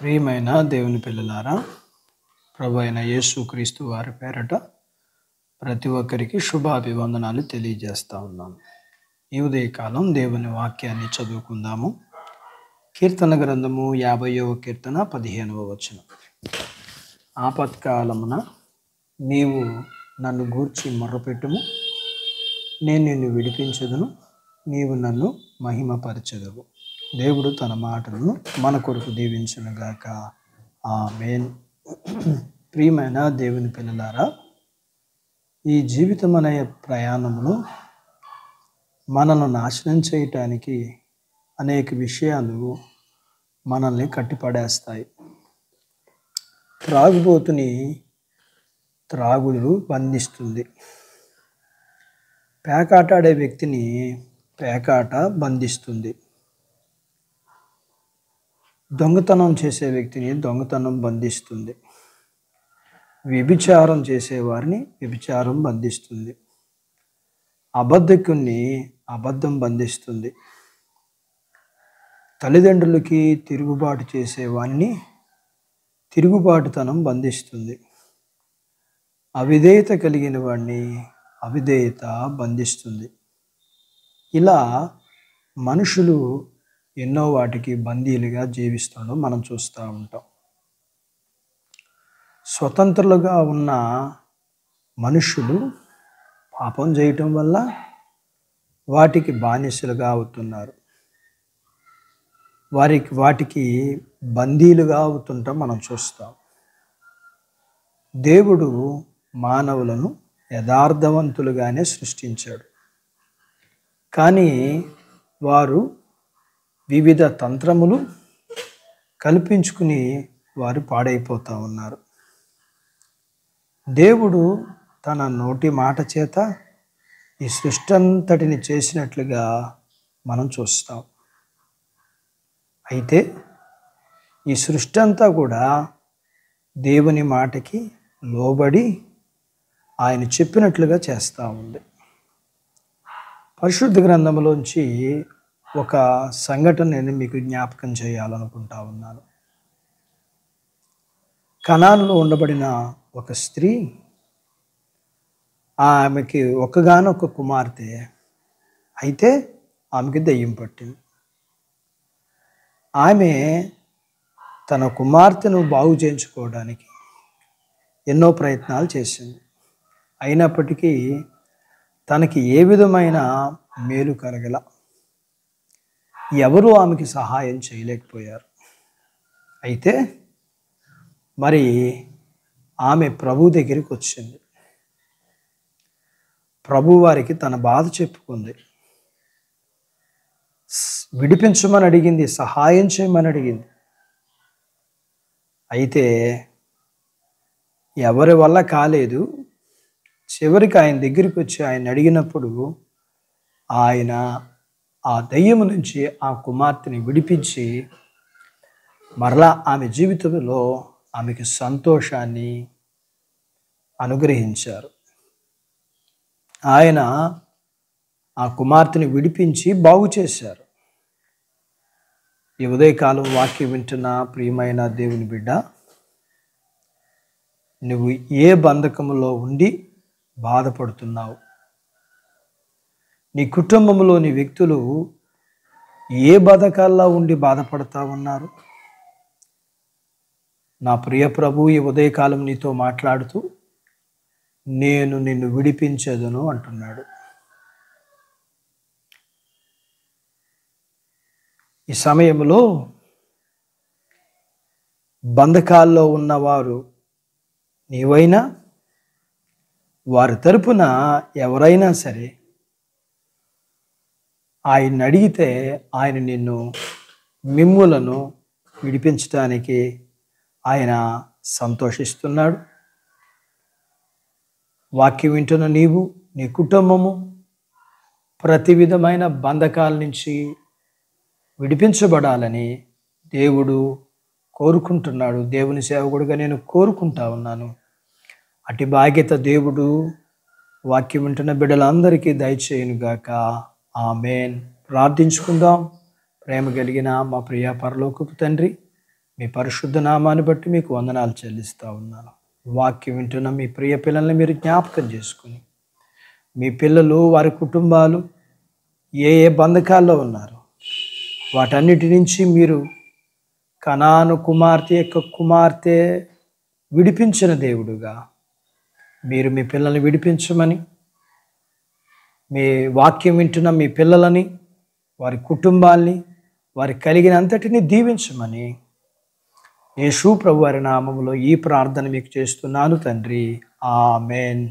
ప్రియమైన దేవుని పిల్లలారా, ప్రభు అయిన యేసుక్రీస్తు వారి పేరట ప్రతి ఒక్కరికి శుభాభివందనాలు తెలియజేస్తా ఉన్నాను. ఈ ఉదయకాలం దేవుని వాక్యాన్ని చదువుకుందాము. కీర్తన గ్రంథము 50వ కీర్తన 15వ వచనం. ఆపత్కాలమున నీవు నన్ను గూర్చి మొర్రపెట్టుము, నేను నిన్ను విడిపించదును, నీవు నన్ను మహిమపరచెదవు. దేవుడు తన మాటలను మన కొరకు దీవించునుగాక. ఆమేన్. ప్రియమైన దేవుని పిల్లలారా, ఈ జీవితం అనే ప్రయాణంలో మనల్ని నాశనం చేయటానికి అనేక విషయాలు మనల్ని కట్టిపడేస్తాయి. త్రాగుబోతుని త్రాగుడు బంధిస్తుంది. పేకాటాడే వ్యక్తిని పేకాట బంధిస్తుంది. దొంగతనం చేసే వ్యక్తిని దొంగతనం బంధిస్తుంది. వ్యభిచారం చేసేవారిని వ్యభిచారం బంధిస్తుంది. అబద్ధకుని అబద్ధం బంధిస్తుంది. తల్లిదండ్రులకి తిరుగుబాటు చేసేవాడిని తిరుగుబాటుతనం బంధిస్తుంది. అవిధేయత కలిగిన వాడిని అవిధేయత బంధిస్తుంది. ఇలా మనుషులు ఎన్నో వాటికి బందీలుగా జీవిస్తుండడం మనం చూస్తూ ఉంటాం. స్వతంత్రులుగా ఉన్న మనుషులు పాపం చేయటం వల్ల వాటికి బానిసలుగా అవుతున్నారు. వాటికి బందీలుగా అవుతుంటాం మనం చూస్తాం. దేవుడు మానవులను యథార్థవంతులుగానే సృష్టించాడు. కానీ వారు వివిధ తంత్రములు కల్పించుకుని వారు పాడైపోతూ ఉన్నారు. దేవుడు తన నోటి మాట చేత ఈ సృష్టి అంతటిని చేసినట్లుగా మనం చూస్తాం. అయితే ఈ సృష్టి అంతా కూడా దేవుని మాటకి లోబడి ఆయన చెప్పినట్లుగా చేస్తూ ఉంది. పరిశుద్ధ గ్రంథంలోంచి ఒక సంఘటన నేను మీకు జ్ఞాపకం చేయాలనుకుంటా ఉన్నాను. కనానులో ఉండబడిన ఒక స్త్రీ, ఆమెకి ఒక్కగానొక్క కుమార్తె. అయితే ఆమెకి దెయ్యం పట్టింది. ఆమె తన కుమార్తెను బాగు చేయించుకోవడానికి ఎన్నో ప్రయత్నాలు చేసింది. అయినప్పటికీ తనకి ఏ విధమైన మేలు కలగల. ఎవరూ ఆమెకి సహాయం చేయలేకపోయారు. అయితే మరి ఆమె ప్రభు దగ్గరికి వచ్చింది. ప్రభు వారికి తన బాధ చెప్పుకుంది. విడిపించమని అడిగింది, సహాయం చేయమని అడిగింది. అయితే ఎవరి వల్ల కాలేదు. చివరికి ఆయన దగ్గరికి వచ్చి ఆయన అడిగినప్పుడు ఆయన ఆ దయ్యము నుంచి ఆ కుమార్తెని విడిపించి మరలా ఆమె జీవితంలో ఆమెకి సంతోషాన్ని అనుగ్రహించారు. ఆయన ఆ కుమార్తెని విడిపించి బాగు చేశారు. ఈ ఉదయకాలం వాక్యం వింటున్న ప్రియమైన దేవుని బిడ్డ, నువ్వు ఏ బంధకములో ఉండి బాధపడుతున్నావు? నీ కుటుంబంలోని వ్యక్తులు ఏ బధకాల్లో ఉండి బాధపడతా ఉన్నారు? నా ప్రియ ప్రభు ఈ ఉదయకాలం నీతో మాట్లాడుతూ నేను నిన్ను విడిపించదును అంటున్నాడు. ఈ సమయంలో బంధకాల్లో ఉన్నవారు నీవైనా వారి తరపున ఎవరైనా సరే ఆయన్ని అడిగితే ఆయన మిమ్ములను విడిపించడానికి ఆయన సంతోషిస్తున్నాడు. వాక్యం వింటున్న నీవు, నీ కుటుంబము ప్రతి విధమైన బంధకాల నుంచి విడిపించబడాలని దేవుడు కోరుకుంటున్నాడు. దేవుని సేవకుడిగా నేను కోరుకుంటా ఉన్నాను. అటు బాధ్యత దేవుడు వాక్యం వింటున్న బిడ్డలందరికీ దయచేయునుగాక. ఆమేన్. ప్రార్థించుకుందాం. ప్రేమ కలిగిన మా ప్రియ పరలోకపు తండ్రి, మీ పరిశుద్ధ నామాన్ని బట్టి మీకు వందనాలు చెల్లిస్తూ ఉన్నాను. వాక్యం వింటున్న మీ ప్రియ పిల్లల్ని మీరు జ్ఞాపకం చేసుకుని, మీ పిల్లలు వారి కుటుంబాలు ఏ ఏ బంధకాల్లో ఉన్నారు వాటన్నిటి నుంచి మీరు కనాను కుమార్తె యొక్క కుమార్తె విడిపించిన దేవుడుగా మీరు మీ పిల్లల్ని విడిపించమని, మీ వాక్యం వింటున్న మీ పిల్లలని, వారి కుటుంబాల్ని, వారి కలిగిన అంతటినీ దీవించమని యేసు ప్రభువారి నామములో ఈ ప్రార్థన మీకు చేస్తున్నాను తండ్రి. ఆమేన్.